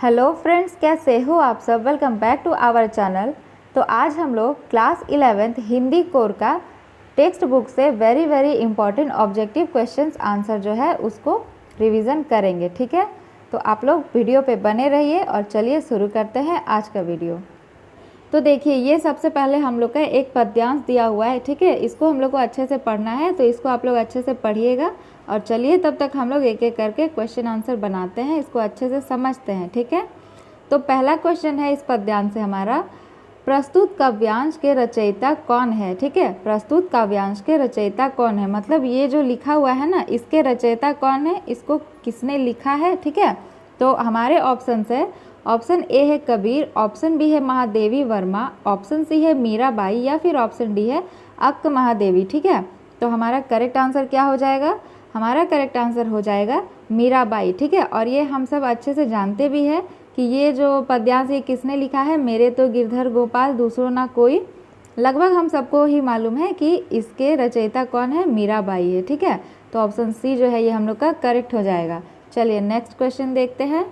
Hello friends, कैसे हो आप सब। Welcome back to our channel. तो आज हम लोग क्लास 11th हिंदी कोर का टेक्स्ट बुक से very important objective questions answer जो है उसको रिवीजन करेंगे। ठीक है, तो आप लोग वीडियो पे बने रहिए और चलिए शुरू करते हैं आज का वीडियो। तो देखिए, ये सबसे पहले हम लोग का एक पद्यांश दिया हुआ है। ठीक है, इसको हम लोग को अच्छे से पढ़ना है, तो इसको आप लोग अच्छे से पढ़िएगा और चलिए तब तक हम लोग एक एक करके क्वेश्चन आंसर बनाते हैं, इसको अच्छे से समझते हैं। ठीक है, तो पहला क्वेश्चन है इस पद्यांश से हमारा, प्रस्तुत काव्यांश के रचयिता कौन है। ठीक है, प्रस्तुत काव्यांश के रचयिता कौन है, मतलब ये जो लिखा हुआ है ना, इसके रचयिता कौन है, इसको किसने लिखा है। ठीक है, तो हमारे ऑप्शन है, ऑप्शन ए है कबीर, ऑप्शन बी है महादेवी वर्मा, ऑप्शन सी है मीराबाई या फिर ऑप्शन डी है अक्क महादेवी। ठीक है, तो हमारा करेक्ट आंसर क्या हो जाएगा, हमारा करेक्ट आंसर हो जाएगा मीराबाई। ठीक है, और ये हम सब अच्छे से जानते भी हैं कि ये जो पद्यांश ये किसने लिखा है, मेरे तो गिरधर गोपाल दूसरों ना कोई, लगभग हम सबको ही मालूम है कि इसके रचयिता कौन है, मीराबाई है। ठीक है, तो ऑप्शन सी जो है ये हम लोग का करेक्ट हो जाएगा। चलिए नेक्स्ट क्वेश्चन देखते हैं।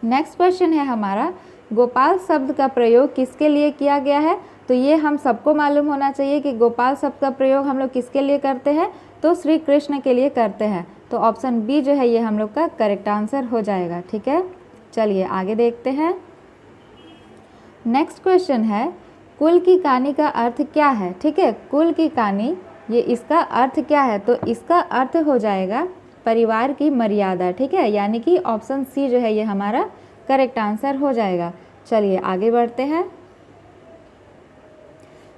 नेक्स्ट क्वेश्चन है हमारा, गोपाल शब्द का प्रयोग किसके लिए किया गया है। तो ये हम सबको मालूम होना चाहिए कि गोपाल शब्द का प्रयोग हम लोग किसके लिए करते हैं, तो श्री कृष्ण के लिए करते हैं। तो ऑप्शन बी जो है ये हम लोग का करेक्ट आंसर हो जाएगा। ठीक है, चलिए आगे देखते हैं। नेक्स्ट क्वेश्चन है, कुल की कहानी का अर्थ क्या है। ठीक है, कुल की कहानी ये इसका अर्थ क्या है, तो इसका अर्थ हो जाएगा परिवार की मर्यादा। ठीक है, यानी कि ऑप्शन सी जो है ये हमारा करेक्ट आंसर हो जाएगा। चलिए आगे बढ़ते हैं।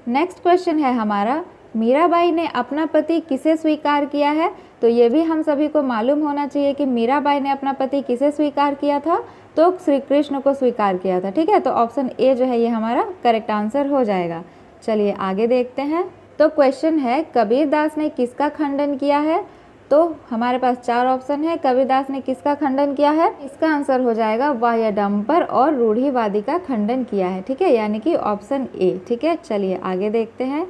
नेक्स्ट क्वेश्चन है हमारा, मीराबाई ने अपना पति किसे स्वीकार किया है। तो ये भी हम सभी को मालूम होना चाहिए कि मीराबाई ने अपना पति किसे स्वीकार किया था, तो श्री कृष्ण को स्वीकार किया था। ठीक है, तो ऑप्शन ए जो है ये हमारा करेक्ट आंसर हो जाएगा। चलिए आगे देखते हैं। तो क्वेश्चन है, कबीरदास ने किसका खंडन किया है। तो हमारे पास चार ऑप्शन है, कबीरदास ने किसका खंडन किया है, इसका आंसर हो जाएगा बाह्यडंबर और रूढ़िवादी का खंडन किया है। ठीक है, यानी कि ऑप्शन ए। ठीक है, चलिए आगे देखते हैं।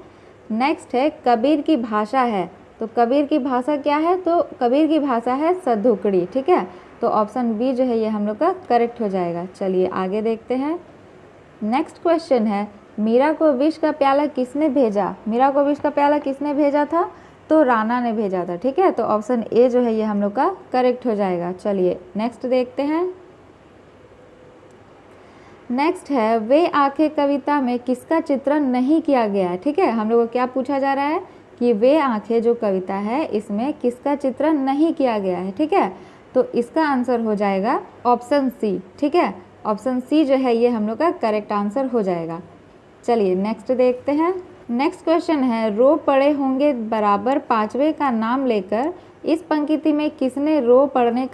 नेक्स्ट है, कबीर की भाषा है। तो कबीर की भाषा क्या है, तो कबीर की भाषा है सद्धुकड़ी। ठीक है, तो ऑप्शन बी जो है ये हम लोग का करेक्ट हो जाएगा। चलिए आगे देखते हैं। नेक्स्ट क्वेश्चन है, मीरा को विष का प्याला किसने भेजा। मीरा को विष का प्याला किसने भेजा था, तो राणा ने भेजा था। ठीक है, तो ऑप्शन ए जो है ये हम लोग का करेक्ट हो जाएगा। चलिए नेक्स्ट देखते हैं। नेक्स्ट है, वे आंखें कविता में किसका चित्रण नहीं किया गया है। ठीक है, हम लोग को क्या पूछा जा रहा है कि वे आंखें जो कविता है इसमें किसका चित्रण नहीं किया गया है। ठीक है, तो इसका आंसर हो जाएगा ऑप्शन सी। ठीक है, ऑप्शन सी जो है ये हम लोग का करेक्ट आंसर हो जाएगा। चलिए नेक्स्ट देखते हैं। नेक्स्ट क्वेश्चन है, रो पड़े होंगे बराबर पांचवे का नाम लेकर इस पंक्ति में किसके रो पढ़ने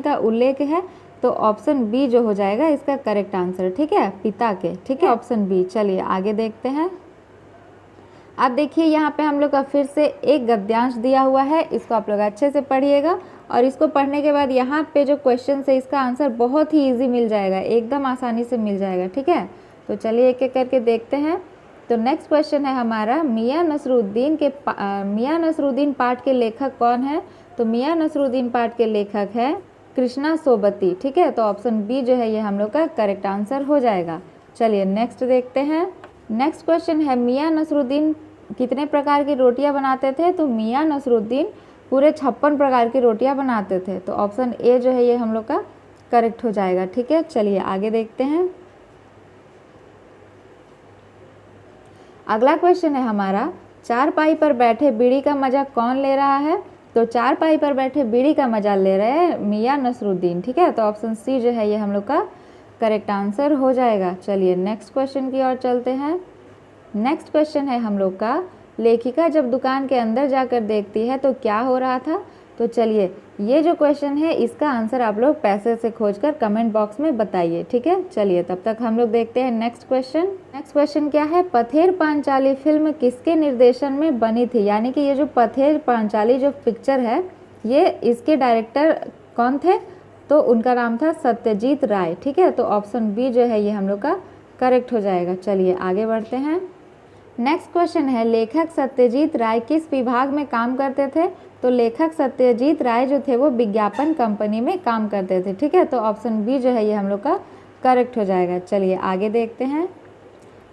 का उल्लेख है। तो ऑप्शन बी जो हो जाएगा इसका करेक्ट आंसर। ठीक है, पिता के। ठीक है, ऑप्शन बी। चलिए आगे देखते हैं। अब देखिए यहाँ पे हम लोग का फिर से एक गद्यांश दिया हुआ है, इसको आप लोग अच्छे से पढ़िएगा और इसको पढ़ने के बाद यहाँ पे जो क्वेश्चन है इसका आंसर बहुत ही ईजी मिल जाएगा, एकदम आसानी से मिल जाएगा। ठीक है, तो चलिए एक एक करके देखते हैं। तो नेक्स्ट क्वेश्चन है हमारा, मियाँ नसरुद्दीन पाठ के लेखक कौन है। तो मियाँ नसरुद्दीन पाठ के लेखक है कृष्णा सोबती। ठीक है, तो ऑप्शन बी जो है ये हम लोग का करेक्ट आंसर हो जाएगा। चलिए नेक्स्ट देखते हैं। नेक्स्ट क्वेश्चन है, मियाँ नसरुद्दीन कितने प्रकार की रोटियां बनाते थे। तो मियाँ नसरुद्दीन पूरे 56 प्रकार की रोटियां बनाते थे। तो ऑप्शन ए जो है ये हम लोग का करेक्ट हो जाएगा। ठीक है, चलिए आगे देखते हैं। अगला क्वेश्चन है हमारा, चारपाई पर बैठे बीड़ी का मजा कौन ले रहा है। तो चारपाई पर बैठे बीड़ी का मजा ले रहे हैं मियाँ नसरुद्दीन। ठीक है, तो ऑप्शन सी जो है ये हम लोग का करेक्ट आंसर हो जाएगा। चलिए नेक्स्ट क्वेश्चन की ओर चलते हैं। नेक्स्ट क्वेश्चन है हम लोग का, लेखिका जब दुकान के अंदर जाकर देखती है तो क्या हो रहा था। तो चलिए ये जो क्वेश्चन है इसका आंसर आप लोग पैसे से खोजकर कमेंट बॉक्स में बताइए। ठीक है, चलिए तब तक हम लोग देखते हैं नेक्स्ट क्वेश्चन। नेक्स्ट क्वेश्चन क्या है, पथेर पांचाली फिल्म किसके निर्देशन में बनी थी। यानी कि ये जो पथेर पांचाली जो पिक्चर है ये इसके डायरेक्टर कौन थे, तो उनका नाम था सत्यजीत राय। ठीक है, तो ऑप्शन बी जो है ये हम लोग का करेक्ट हो जाएगा। चलिए आगे बढ़ते हैं। नेक्स्ट क्वेश्चन है लेखक सत्यजीत राय किस विभाग में काम करते थे? तो लेखक सत्यजीत राय जो थे वो विज्ञापन कंपनी में काम करते थे। ठीक है, तो ऑप्शन बी जो है ये हम लोग का करेक्ट हो जाएगा। चलिए आगे देखते हैं।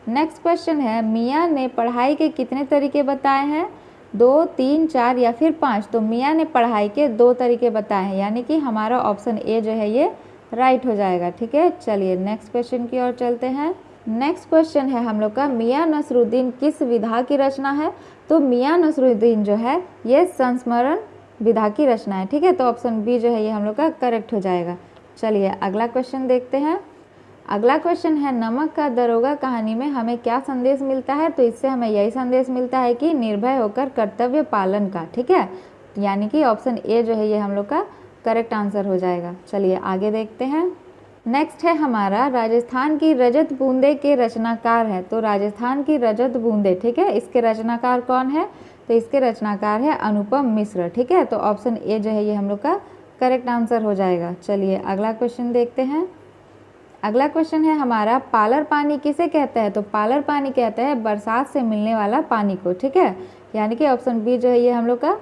नेक्स्ट क्वेश्चन है मियाँ ने पढ़ाई के कितने तरीके बताए हैं? 2, 3, 4 या फिर 5। तो मियाँ ने पढ़ाई के 2 तरीके बताए हैं, यानी कि हमारा ऑप्शन ए जो है ये राइट हो जाएगा। ठीक है, चलिए नेक्स्ट क्वेश्चन की ओर चलते हैं। नेक्स्ट क्वेश्चन है हम लोग का मियाँ नसरुद्दीन किस विधा की रचना है? तो मियाँ नसरुद्दीन जो है ये संस्मरण विधा की रचना है। ठीक है, तो ऑप्शन बी जो है ये हम लोग का करेक्ट हो जाएगा। चलिए अगला क्वेश्चन देखते हैं। अगला क्वेश्चन है नमक का दरोगा कहानी में हमें क्या संदेश मिलता है? तो इससे हमें यही संदेश मिलता है कि निर्भय होकर कर्तव्य पालन का। ठीक है, यानी कि ऑप्शन ए जो है ये हम लोग का करेक्ट आंसर हो जाएगा। चलिए आगे देखते हैं। नेक्स्ट है हमारा राजस्थान की रजत बूंदे के रचनाकार है। तो राजस्थान की रजत बूंदे, ठीक है, इसके रचनाकार कौन है? तो इसके रचनाकार है अनुपम मिश्र। ठीक है, तो ऑप्शन ए जो है ये हम लोग का करेक्ट आंसर हो जाएगा। चलिए अगला क्वेश्चन देखते हैं। अगला क्वेश्चन है हमारा पालर पानी किसे कहते हैं? तो पालर पानी कहते हैं बरसात से मिलने वाला पानी को। ठीक है, यानी कि ऑप्शन बी जो है ये हम लोग का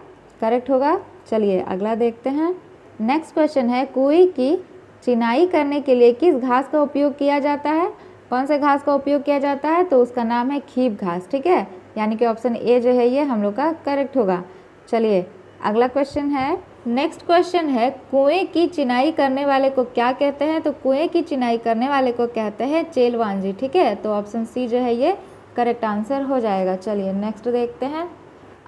करेक्ट होगा। चलिए अगला देखते हैं। नेक्स्ट क्वेश्चन है कुएं की चिनाई करने के लिए किस घास का उपयोग किया जाता है? कौन से घास का उपयोग किया जाता है? तो उसका नाम है खीप घास। ठीक है, यानी कि ऑप्शन ए जो है ये हम लोग का करेक्ट होगा। चलिए अगला क्वेश्चन है। नेक्स्ट क्वेश्चन है कुएं की चिनाई करने वाले को क्या कहते हैं? तो कुएं की चिनाई करने वाले को कहते हैं चेलवांजी। ठीक है, तो ऑप्शन सी जो है ये करेक्ट आंसर हो जाएगा। चलिए नेक्स्ट देखते हैं।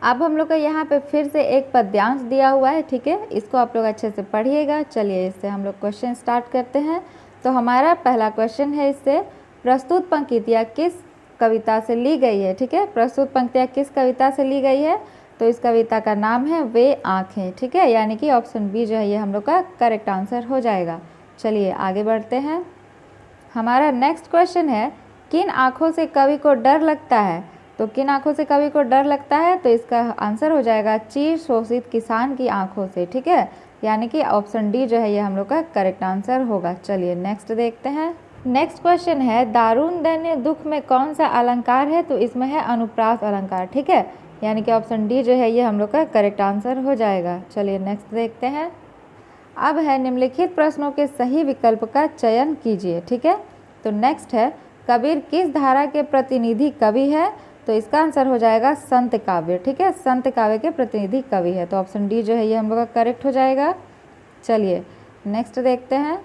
अब हम लोग का यहाँ पे फिर से एक पद्यांश दिया हुआ है। ठीक है, इसको आप लोग अच्छे से पढ़िएगा। चलिए इससे हम लोग क्वेश्चन स्टार्ट करते हैं। तो हमारा पहला क्वेश्चन है इससे प्रस्तुत पंक्तियाँ किस कविता से ली गई है? ठीक है, प्रस्तुत पंक्तियाँ किस कविता से ली गई है? तो इस कविता का नाम है वे आँखें। ठीक है, यानी कि ऑप्शन बी जो है ये हम लोग का करेक्ट आंसर हो जाएगा। चलिए आगे बढ़ते हैं। हमारा नेक्स्ट क्वेश्चन है किन आँखों से कवि को डर लगता है? तो किन आँखों से कवि को डर लगता है? तो इसका आंसर हो जाएगा चीर शोषित किसान की आँखों से। ठीक है, यानी कि ऑप्शन डी जो है ये हम लोग का करेक्ट आंसर होगा। चलिए नेक्स्ट देखते हैं। नेक्स्ट क्वेश्चन है दारुण दैन्य दुख में कौन सा अलंकार है? तो इसमें है अनुप्रास अलंकार। ठीक है, यानी कि ऑप्शन डी जो है ये हम लोग का करेक्ट आंसर हो जाएगा। चलिए नेक्स्ट देखते हैं। अब है निम्नलिखित प्रश्नों के सही विकल्प का चयन कीजिए। ठीक है, तो नेक्स्ट है कबीर किस धारा के प्रतिनिधि कवि है? तो इसका आंसर हो जाएगा संत काव्य। ठीक है, संत काव्य के प्रतिनिधि कवि है, तो ऑप्शन डी जो है ये हम लोग का करेक्ट हो जाएगा। चलिए नेक्स्ट देखते हैं।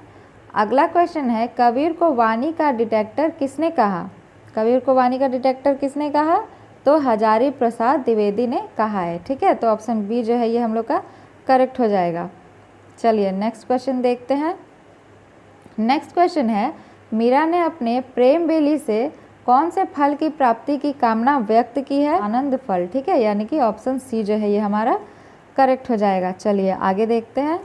अगला क्वेश्चन है कबीर को वाणी का डिटेक्टर किसने कहा? कबीर को वाणी का डिटेक्टर किसने कहा? तो हजारी प्रसाद द्विवेदी ने कहा है। ठीक है, तो ऑप्शन बी जो है ये हम लोग का करेक्ट हो जाएगा। चलिए नेक्स्ट क्वेश्चन देखते हैं। नेक्स्ट क्वेश्चन है मीरा ने अपने प्रेम बेली से कौन से फल की प्राप्ति की कामना व्यक्त की है? आनंद फल। ठीक है, यानी कि ऑप्शन सी जो है ये हमारा करेक्ट हो जाएगा। चलिए आगे देखते हैं।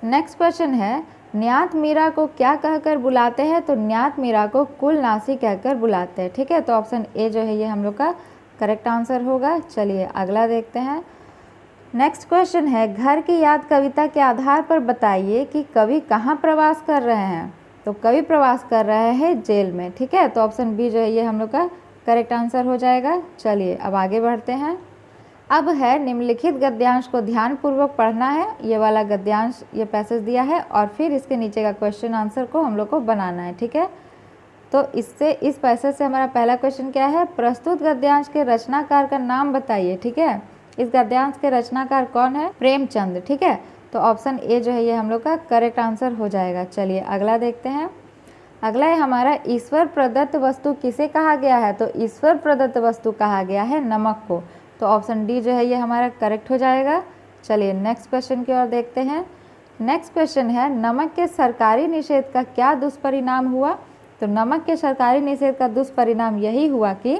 नेक्स्ट क्वेश्चन है न्यात मीरा को क्या कहकर बुलाते हैं? तो न्यात मीरा को कुलनासी कहकर बुलाते हैं। ठीक है, तो ऑप्शन ए जो है ये हम लोग का करेक्ट आंसर होगा। चलिए अगला देखते हैं। नेक्स्ट क्वेश्चन है घर की याद कविता के आधार पर बताइए कि कवि कहाँ प्रवास कर रहे हैं? तो कवि प्रवास कर रहे हैं जेल में। ठीक है, तो ऑप्शन बी जो है ये हम लोग का करेक्ट आंसर हो जाएगा। चलिए अब आगे बढ़ते हैं। अब है निम्नलिखित गद्यांश को ध्यानपूर्वक पढ़ना है। ये वाला गद्यांश ये पैसेज दिया है और फिर इसके नीचे का क्वेश्चन आंसर को हम लोग को बनाना है। ठीक है, तो इससे इस पैसेज से हमारा पहला क्वेश्चन क्या है? प्रस्तुत गद्यांश के रचनाकार का नाम बताइए। ठीक है, इस गद्यांश के रचनाकार कौन है? प्रेमचंद। ठीक है, तो ऑप्शन ए जो है ये हम लोग का करेक्ट आंसर हो जाएगा। चलिए अगला देखते हैं। अगला है हमारा ईश्वर प्रदत्त वस्तु किसे कहा गया है? तो ईश्वर प्रदत्त वस्तु कहा गया है नमक को, तो ऑप्शन डी जो है ये हमारा करेक्ट हो जाएगा। चलिए नेक्स्ट क्वेश्चन की ओर देखते हैं। नेक्स्ट क्वेश्चन है नमक के सरकारी निषेध का क्या दुष्परिणाम हुआ? तो नमक के सरकारी निषेध का दुष्परिणाम यही हुआ कि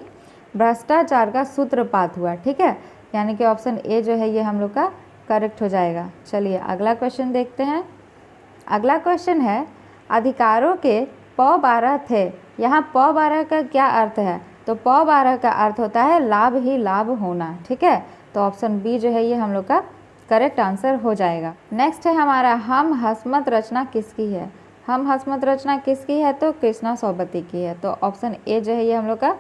भ्रष्टाचार का सूत्रपात हुआ। ठीक है, यानी कि ऑप्शन ए जो है ये हम लोग का करेक्ट हो जाएगा। चलिए अगला क्वेश्चन देखते हैं। अगला क्वेश्चन है अधिकारों के प 12 थे, यहाँ प 12 का क्या अर्थ है? तो प 12 का अर्थ होता है लाभ ही लाभ होना। ठीक है, तो ऑप्शन बी जो है ये हम लोग का करेक्ट आंसर हो जाएगा। नेक्स्ट है हमारा हम हसमत रचना किसकी है? हम हसमत रचना किसकी है? तो कृष्णा सोबती की है, तो ऑप्शन ए जो है ये हम लोग का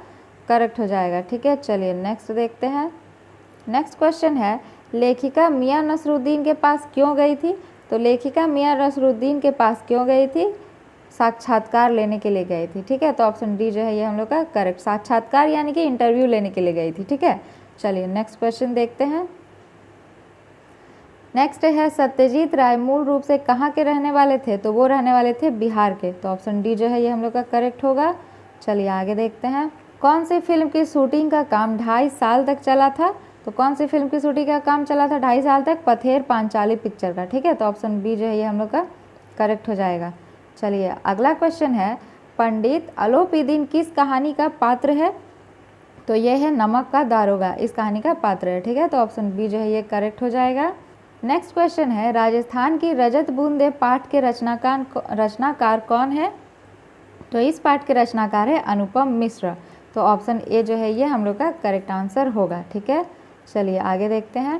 करेक्ट हो जाएगा। ठीक है, चलिए नेक्स्ट देखते हैं। नेक्स्ट क्वेश्चन है, लेखिका मियां नसरुद्दीन के पास क्यों गई थी? तो लेखिका मियां नसरुद्दीन के पास क्यों गई थी? साक्षात्कार लेने के लिए गई थी। ठीक है, तो ऑप्शन डी जो है ये हम लोग का करेक्ट, साक्षात्कार यानी कि इंटरव्यू लेने के लिए गई थी। ठीक है, चलिए नेक्स्ट क्वेश्चन देखते हैं। नेक्स्ट है, सत्यजीत राय मूल रूप से कहाँ के रहने वाले थे? तो वो रहने वाले थे बिहार के, तो ऑप्शन डी जो है ये हम लोग का करेक्ट होगा। चलिए आगे देखते हैं। कौन सी फिल्म की शूटिंग का काम 2.5 साल तक चला था? तो कौन सी फिल्म की शूटिंग का काम चला था 2.5 साल तक? पथेर पांचाली पिक्चर का। ठीक है, तो ऑप्शन बी जो है ये हम लोग का करेक्ट हो जाएगा। चलिए अगला क्वेश्चन है, पंडित अलोपीदीन किस कहानी का पात्र है? तो ये है नमक का दारोगा, इस कहानी का पात्र है। ठीक है, तो ऑप्शन बी जो है ये करेक्ट हो जाएगा। नेक्स्ट क्वेश्चन है, राजस्थान की रजत बूंदे पाठ के रचनाकार कौन है? तो इस पाठ के रचनाकार है अनुपम मिश्र, तो ऑप्शन ए जो है ये हम लोग का करेक्ट आंसर होगा। ठीक है, चलिए आगे देखते हैं।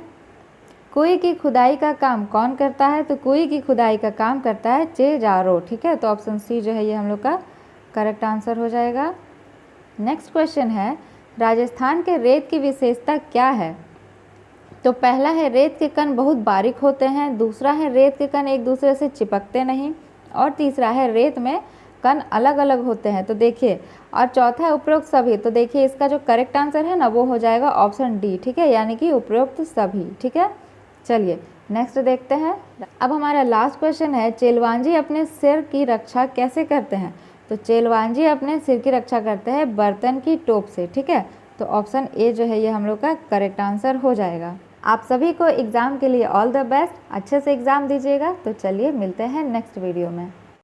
कुएं की खुदाई का काम कौन करता है? तो कुएं की खुदाई का काम करता है चेजारो। ठीक है, तो ऑप्शन सी जो है ये हम लोग का करेक्ट आंसर हो जाएगा। नेक्स्ट क्वेश्चन है, राजस्थान के रेत की विशेषता क्या है? तो पहला है रेत के कण बहुत बारीक होते हैं, दूसरा है रेत के कण एक दूसरे से चिपकते नहीं, और तीसरा है रेत में कण अलग अलग होते हैं। तो देखिए, और चौथा है उपरोक्त सभी। तो देखिए इसका जो करेक्ट आंसर है ना वो हो जाएगा ऑप्शन डी। ठीक है, यानी कि उपरोक्त सभी। ठीक है, चलिए नेक्स्ट देखते हैं। अब हमारा लास्ट क्वेश्चन है, चेलवांजी अपने सिर की रक्षा कैसे करते हैं? तो चेलवांजी अपने सिर की रक्षा करते हैं बर्तन की टोप से। ठीक है, तो ऑप्शन ए जो है ये हम लोग का करेक्ट आंसर हो जाएगा। आप सभी को एग्ज़ाम के लिए ऑल द बेस्ट, अच्छे से एग्ज़ाम दीजिएगा। तो चलिए मिलते हैं नेक्स्ट वीडियो में।